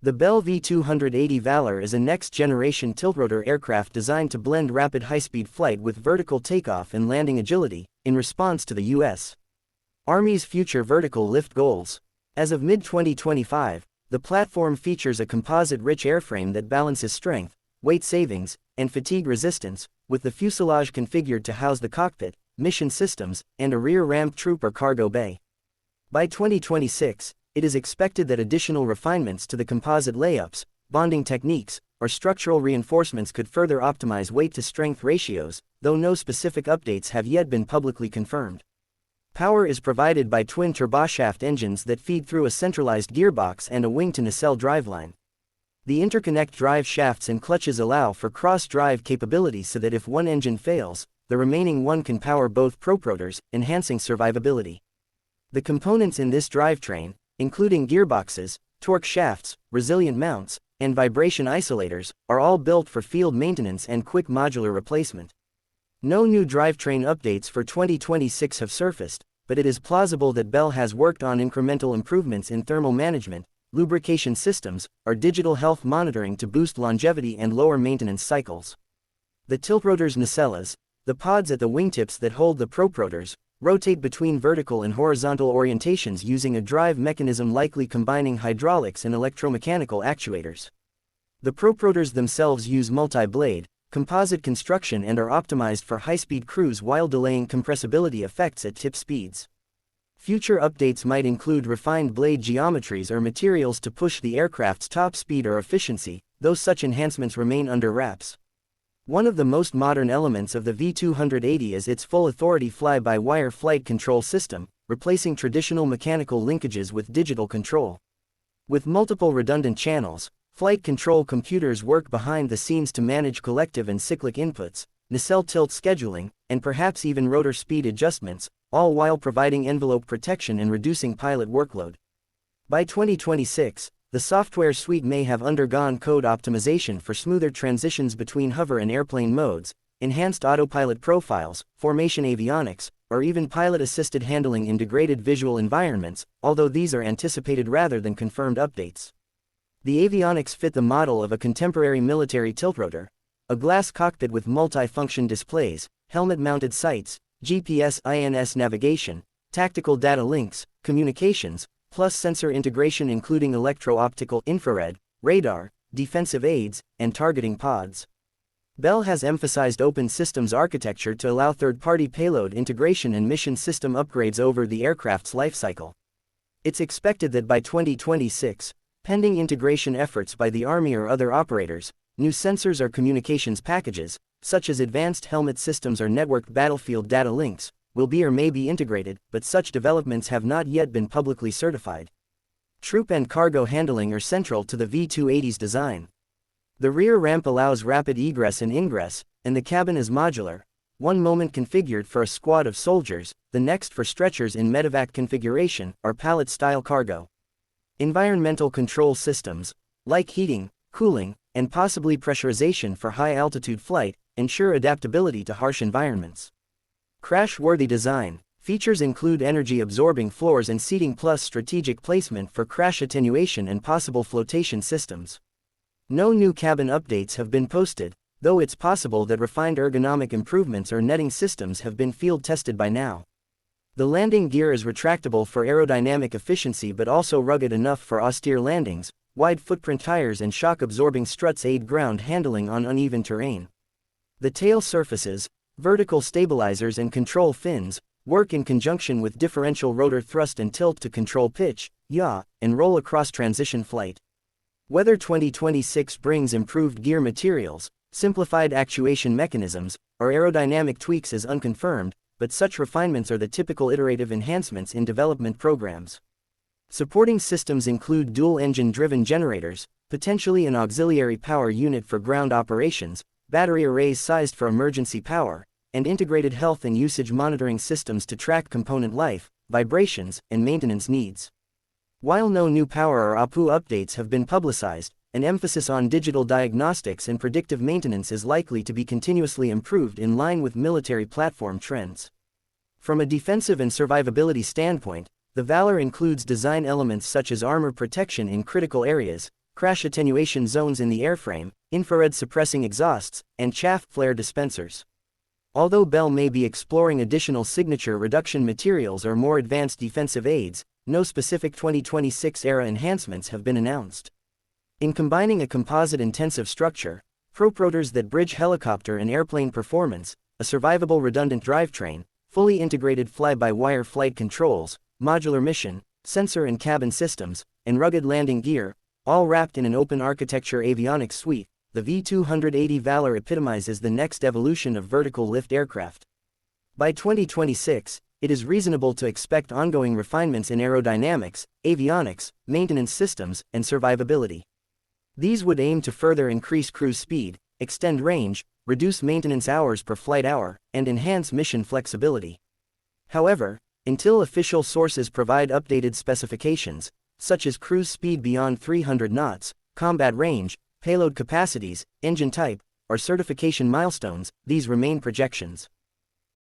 The Bell V-280 Valor is a next-generation tiltrotor aircraft designed to blend rapid high-speed flight with vertical takeoff and landing agility, in response to the U.S. Army's future vertical lift goals. As of mid-2025, the platform features a composite-rich airframe that balances strength, weight savings, and fatigue resistance, with the fuselage configured to house the cockpit, mission systems, and a rear-ramped troop or cargo bay. By 2026, it is expected that additional refinements to the composite layups, bonding techniques, or structural reinforcements could further optimize weight-to-strength ratios, though no specific updates have yet been publicly confirmed. Power is provided by twin turboshaft engines that feed through a centralized gearbox and a wing-to-nacelle driveline. The interconnect drive shafts and clutches allow for cross-drive capability so that if one engine fails, the remaining one can power both proprotors, enhancing survivability. The components in this drivetrain, including gearboxes, torque shafts, resilient mounts, and vibration isolators, are all built for field maintenance and quick modular replacement. No new drivetrain updates for 2026 have surfaced, but it is plausible that Bell has worked on incremental improvements in thermal management, lubrication systems, or digital health monitoring to boost longevity and lower maintenance cycles. The tiltrotor's nacelles, the pods at the wingtips that hold the proprotors, rotate between vertical and horizontal orientations using a drive mechanism likely combining hydraulics and electromechanical actuators. The proprotors themselves use multi-blade, composite construction and are optimized for high-speed cruise while delaying compressibility effects at tip speeds. Future updates might include refined blade geometries or materials to push the aircraft's top speed or efficiency, though such enhancements remain under wraps. One of the most modern elements of the V-280 is its full-authority fly-by-wire flight control system, replacing traditional mechanical linkages with digital control. With multiple redundant channels, flight control computers work behind the scenes to manage collective and cyclic inputs, nacelle tilt scheduling, and perhaps even rotor speed adjustments, all while providing envelope protection and reducing pilot workload. By 2026, the software suite may have undergone code optimization for smoother transitions between hover and airplane modes, enhanced autopilot profiles, formation avionics, or even pilot-assisted handling in degraded visual environments, although these are anticipated rather than confirmed updates. The avionics fit the model of a contemporary military tiltrotor: a glass cockpit with multi-function displays, helmet-mounted sights, GPS/INS navigation, tactical data links, communications, plus sensor integration including electro-optical, infrared, radar, defensive aids, and targeting pods. Bell has emphasized open systems architecture to allow third-party payload integration and mission system upgrades over the aircraft's lifecycle. It's expected that by 2026, pending integration efforts by the Army or other operators, new sensors or communications packages, such as advanced helmet systems or networked battlefield data links, will be or may be integrated, but such developments have not yet been publicly certified. Troop and cargo handling are central to the V-280's design. The rear ramp allows rapid egress and ingress, and the cabin is modular, one moment configured for a squad of soldiers, the next for stretchers in medevac configuration, or pallet-style cargo. Environmental control systems, like heating, cooling, and possibly pressurization for high-altitude flight, ensure adaptability to harsh environments. Crash-worthy design. Features include energy-absorbing floors and seating plus strategic placement for crash attenuation and possible flotation systems. No new cabin updates have been posted, though it's possible that refined ergonomic improvements or netting systems have been field-tested by now. The landing gear is retractable for aerodynamic efficiency but also rugged enough for austere landings. Wide footprint tires and shock-absorbing struts aid ground handling on uneven terrain. The tail surfaces, vertical stabilizers and control fins, work in conjunction with differential rotor thrust and tilt to control pitch, yaw, and roll across transition flight. Whether 2026 brings improved gear materials, simplified actuation mechanisms, or aerodynamic tweaks is unconfirmed, but such refinements are the typical iterative enhancements in development programs. Supporting systems include dual-engine-driven generators, potentially an auxiliary power unit for ground operations, battery arrays sized for emergency power, and integrated health and usage monitoring systems to track component life, vibrations, and maintenance needs. While no new power or APU updates have been publicized, an emphasis on digital diagnostics and predictive maintenance is likely to be continuously improved in line with military platform trends. From a defensive and survivability standpoint, the Valor includes design elements such as armor protection in critical areas, crash attenuation zones in the airframe, infrared suppressing exhausts, and chaff flare dispensers. Although Bell may be exploring additional signature reduction materials or more advanced defensive aids, no specific 2026-era enhancements have been announced. In combining a composite-intensive structure, proprotors that bridge helicopter and airplane performance, a survivable redundant drivetrain, fully integrated fly-by-wire flight controls, modular mission, sensor and cabin systems, and rugged landing gear, all wrapped in an open architecture avionics suite, the V-280 Valor epitomizes the next evolution of vertical lift aircraft. By 2026, it is reasonable to expect ongoing refinements in aerodynamics, avionics, maintenance systems, and survivability. These would aim to further increase cruise speed, extend range, reduce maintenance hours per flight hour, and enhance mission flexibility. However, until official sources provide updated specifications, such as cruise speed beyond 300 knots, combat range, payload capacities, engine type, or certification milestones, these remain projections.